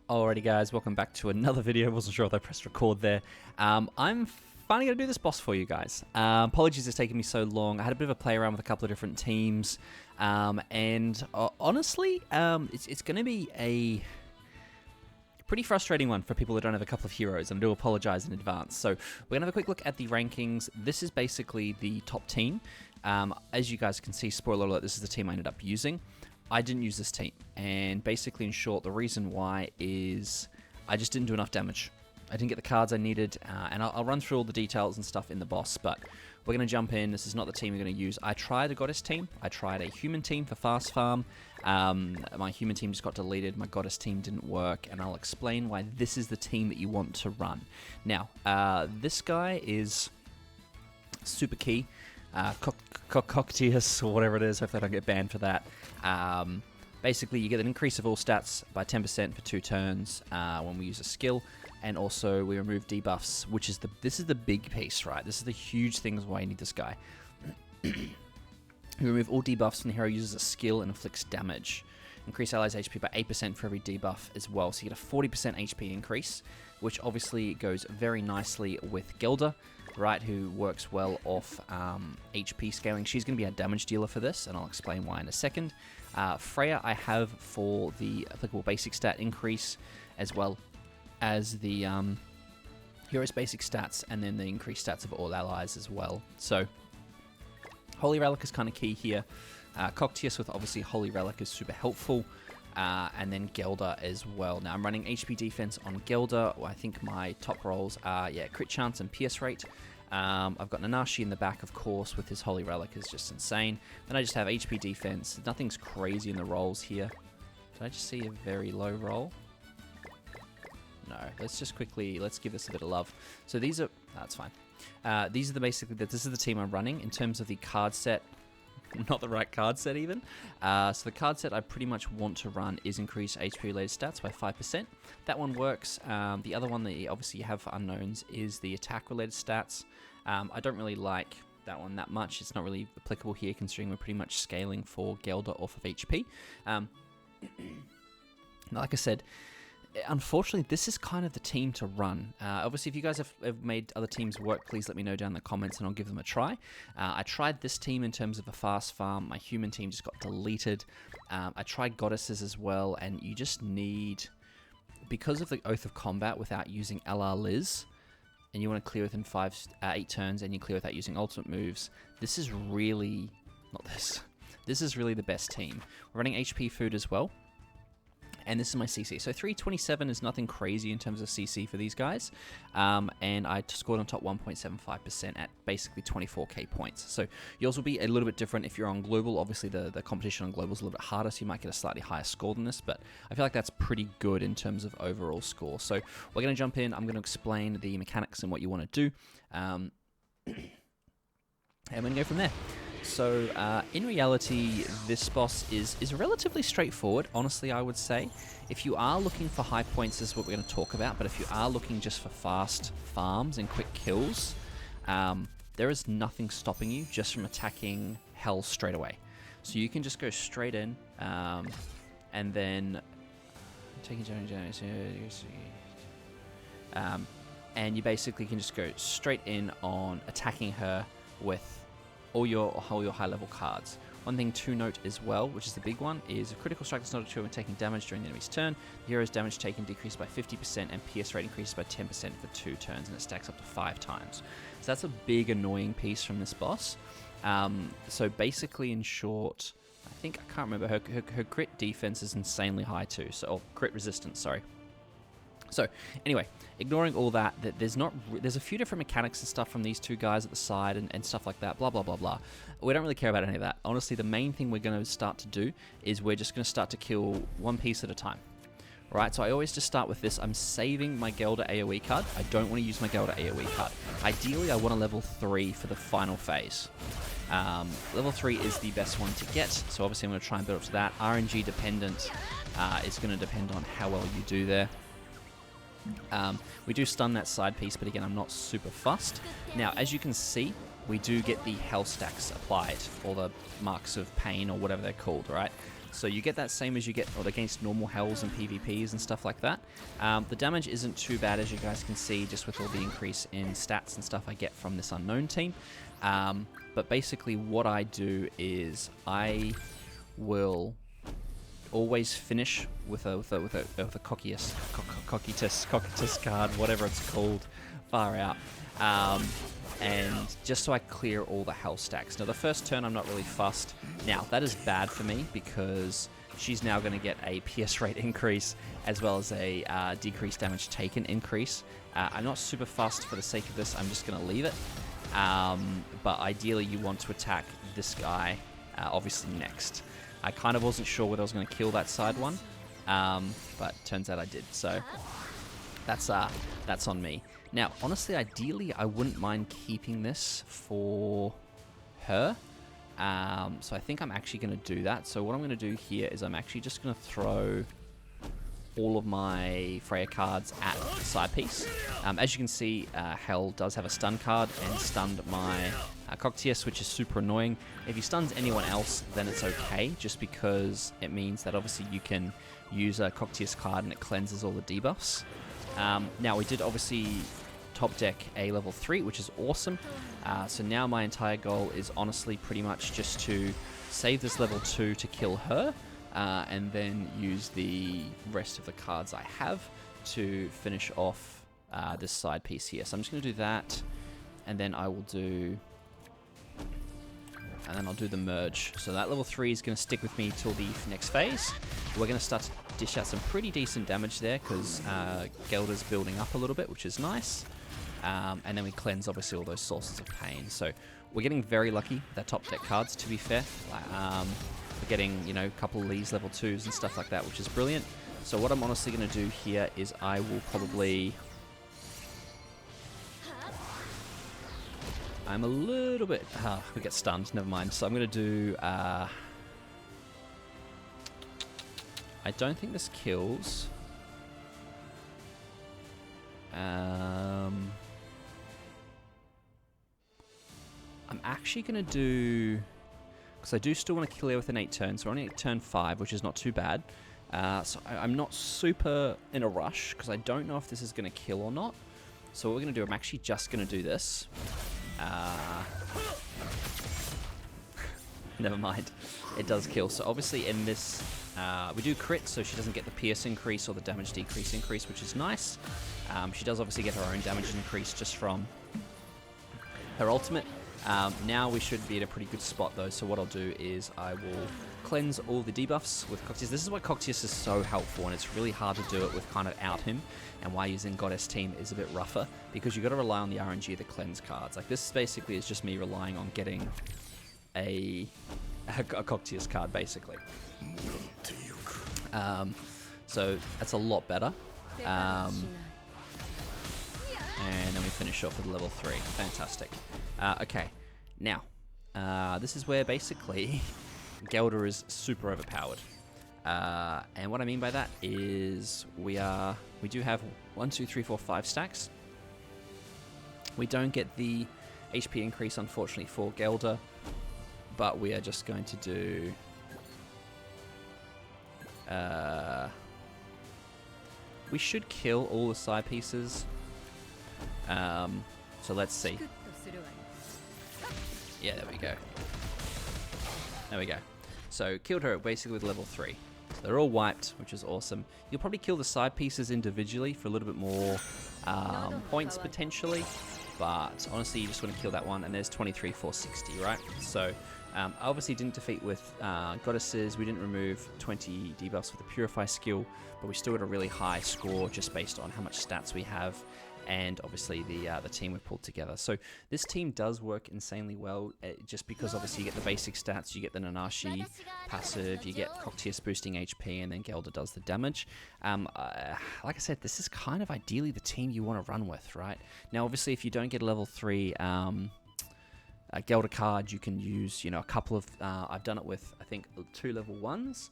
Alrighty guys, welcome back to another video. Wasn't sure if I pressed record there. I'm finally going to do this boss for you guys. Apologies it's taken me so long. I had a bit of a play around with a couple of different teams. Honestly, it's going to be a pretty frustrating one for people that don't have a couple of heroes, and I do apologize in advance. So we're going to have a quick look at the rankings. This is basically the top team. As you guys can see, spoiler alert, this is the team I ended up using. I didn't use this team, and basically in short, the reason why is I just didn't do enough damage. I didn't get the cards I needed, and I'll run through all the details and stuff in the boss, but we're going to jump in. This is not the team we're going to use. I tried a goddess team. I tried a human team for fast farm. My human team just got deleted. My goddess team didn't work, and I'll explain why this is the team that you want to run. Now, this guy is super key. Cocteus, or whatever it is. Hopefully I don't get banned for that. Basically, you get an increase of all stats by 10% for 2 turns when we use a skill, and also we remove debuffs, which is this is the big piece, right? This is the huge thing why you need this guy. You remove all debuffs when the hero uses a skill and inflicts damage. Increase allies' HP by 8% for every debuff as well, so you get a 40% HP increase, which obviously goes very nicely with Gelda, right, who works well off HP scaling. She's going to be a damage dealer for this, and I'll explain why in a second. Freya I have for the applicable basic stat increase, as well as the hero's basic stats, and then the increased stats of all allies as well. So Holy Relic is kind of key here. Cocteus with obviously Holy Relic is super helpful. And then Gelda as well. Now I'm running HP defense on Gelda. I think my top rolls are crit chance and pierce rate. I've got Nanashi in the back, of course, with his Holy Relic is just insane. Then I just have HP defense. Nothing's crazy in the rolls here. Did I just see a very low roll? No. Let's just quickly give this a bit of love. So these are that's fine. These are this is the team I'm running in terms of the card set. Not the right card set even. So the card set I pretty much want to run is increase HP related stats by 5%. That one works. The other one that obviously you have for unknowns is the attack related stats. I don't really like that one that much. It's not really applicable here considering we're pretty much scaling for Gelda off of HP. Like I said, unfortunately, this is kind of the team to run. Obviously, if you guys have made other teams work, please let me know down in the comments and I'll give them a try. I tried this team in terms of a fast farm. My human team just got deleted. I tried goddesses as well, and you just need, because of the Oath of Combat without using LR Liz, and you want to clear within 8 turns, and you clear without using ultimate moves, this is really, this is really the best team. We're running HP food as well. And this is my CC. So 327 is nothing crazy in terms of CC for these guys. And I scored on top 1.75% at basically 24k points. So yours will be a little bit different if you're on global. Obviously, the competition on global is a little bit harder, so you might get a slightly higher score than this. But I feel like that's pretty good in terms of overall score. So we're going to jump in. I'm going to explain the mechanics and what you want to do. And we're going to go from there. So, in reality, this boss is relatively straightforward, honestly, I would say. If you are looking for high points, this is what we're going to talk about, but if you are looking just for fast farms and quick kills, there is nothing stopping you just from attacking HEL straight away. So you can just go straight in, and then taking and you basically can just go straight in on attacking her with all your high-level cards. One thing to note as well, which is the big one, is a critical strike does not occur when taking damage during the enemy's turn. The hero's damage taken decreased by 50% and pierce rate increases by 10% for 2 turns, and it stacks up to 5 times. So that's a big annoying piece from this boss. So basically, in short, I can't remember, her crit defense is insanely high too, or crit resistance, sorry. So, anyway, ignoring all that, there's a few different mechanics and stuff from these two guys at the side and stuff like that, blah, blah, blah, blah. We don't really care about any of that. Honestly, the main thing we're going to start to do is we're just going to start to kill one piece at a time. Right, so I always just start with this. I'm saving my Gelda AoE card. I don't want to use my Gelda AoE card. Ideally, I want a level 3 for the final phase. Level 3 is the best one to get, so obviously I'm going to try and build up to that. RNG dependent is going to depend on how well you do there. We do stun that side piece, but again, I'm not super fussed. Now, as you can see, we do get the HEL stacks applied, or the marks of pain, or whatever they're called, right? So you get that same as you get against normal Hells and PvPs and stuff like that. The damage isn't too bad, as you guys can see, just with all the increase in stats and stuff I get from this unknown team. But basically what I do is I will always finish with a cockitus card, whatever it's called, far out. And just so I clear all the Hell stacks. Now the first turn I'm not really fussed. Now that is bad for me because she's now going to get a PS rate increase as well as a decreased damage taken increase. I'm not super fussed for the sake of this, I'm just going to leave it. But ideally you want to attack this guy obviously next. I kind of wasn't sure whether I was going to kill that side one, but turns out I did, so that's on me. Now, honestly, ideally, I wouldn't mind keeping this for her. So I think I'm actually going to do that. So what I'm going to do here is I'm actually just going to throw all of my Freya cards at the side piece. As you can see, Hel does have a stun card and stunned my Coctius, which is super annoying. If he stuns anyone else, then it's okay, just because it means that obviously you can use a Coctius card and it cleanses all the debuffs. Now, we did obviously top deck a level 3, which is awesome. So now my entire goal is honestly pretty much just to save this level 2 to kill her, and then use the rest of the cards I have to finish off this side piece here. So I'm just going to do that, and then I will do... And then I'll do the merge. So that level 3 is going to stick with me till the next phase. We're going to start to dish out some pretty decent damage there because Gelder's building up a little bit, which is nice. And then we cleanse obviously all those sources of pain. So we're getting very lucky with our top deck cards, to be fair. We're getting, you know, a couple of these level 2s and stuff like that, which is brilliant. So what I'm honestly going to do here is I will probably... I'm a little bit... we get stunned, never mind. So I'm going to do... I don't think this kills. I'm actually going to do... Because I do still want to kill her with an 8 turn, so we're only at turn 5, which is not too bad. So I'm not super in a rush, because I don't know if this is going to kill or not. So what we're going to do, I'm actually just going to do this. Never mind, it does kill. So obviously in this, we do crit, so she doesn't get the pierce increase or the damage decrease increase, which is nice. She does obviously get her own damage increase just from her ultimate. Now we should be at a pretty good spot though, so what I'll do is I will cleanse all the debuffs with Coctius. This is why Coctius is so helpful, and it's really hard to do it with kind of out him, and why using Goddess team is a bit rougher, because you've got to rely on the RNG of the cleanse cards. Like, this basically is just me relying on getting a Coctius card, basically. So that's a lot better. And then we finish off with level 3. Fantastic. Okay, now, this is where basically Gelder is super overpowered. And what I mean by that is we do have 1, 2, 3, 4, 5 stacks. We don't get the HP increase, unfortunately, for Gelder, but we are just going to do... we should kill all the side pieces. So let's see. Yeah, there we go. There we go. So killed her basically with level 3. So they're all wiped, which is awesome. You'll probably kill the side pieces individually for a little bit more points potentially. But honestly, you just want to kill that one, and there's 23,460, right? So I obviously didn't defeat with Goddesses. We didn't remove 20 debuffs with the Purify skill, but we still got a really high score just based on how much stats we have, and obviously the team we've pulled together. So this team does work insanely well, just because obviously you get the basic stats, you get the Nanashi passive, you get Coctius boosting HP, and then Gelder does the damage. Like I said, this is kind of ideally the team you want to run with, right? Now obviously if you don't get a level 3 Gelder card, you can use, you know, a couple of, I've done it with, I think, 2 level 1s,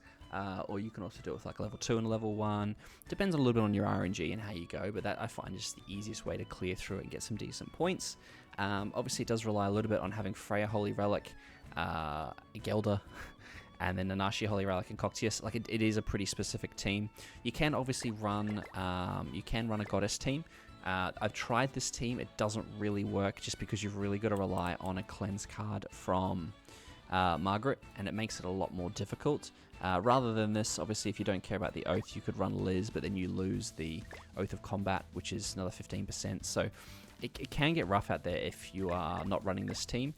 or you can also do it with like a level 2 and a level 1. Depends a little bit on your RNG and how you go, but that I find is the easiest way to clear through it and get some decent points. Obviously it does rely a little bit on having Freya Holy Relic, Gelder, and then Nanashi, Holy Relic, and Coctius. Like it is a pretty specific team. You can obviously run a Goddess team. I've tried this team. It doesn't really work just because you've really got to rely on a cleanse card from Margaret, and it makes it a lot more difficult. Rather than this, obviously, if you don't care about the Oath, you could run Liz, but then you lose the Oath of Combat, which is another 15%. So it can get rough out there if you are not running this team.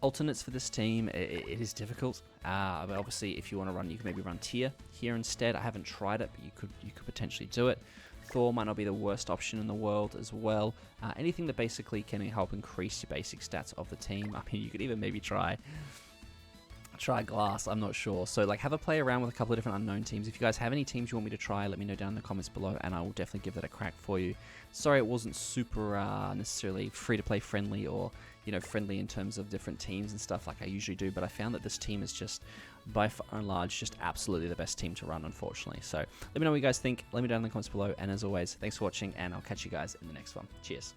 Alternates for this team, it is difficult. But obviously, if you want to run, you can maybe run Tyr here instead. I haven't tried it, but you could potentially do it. Thor might not be the worst option in the world as well. Anything that basically can help increase your basic stats of the team. I mean, you could even maybe try Glass, I'm not sure. So like have a play around with a couple of different unknown teams. If you guys have any teams you want me to try, let me know down in the comments below, and I will definitely give that a crack for you. Sorry it wasn't super necessarily free to play friendly, or friendly in terms of different teams and stuff like I usually do, but I found that this team is just by far and large just absolutely the best team to run, unfortunately. So let me know what you guys think, let me know down in the comments below, and as always, thanks for watching, and I'll catch you guys in the next one. Cheers.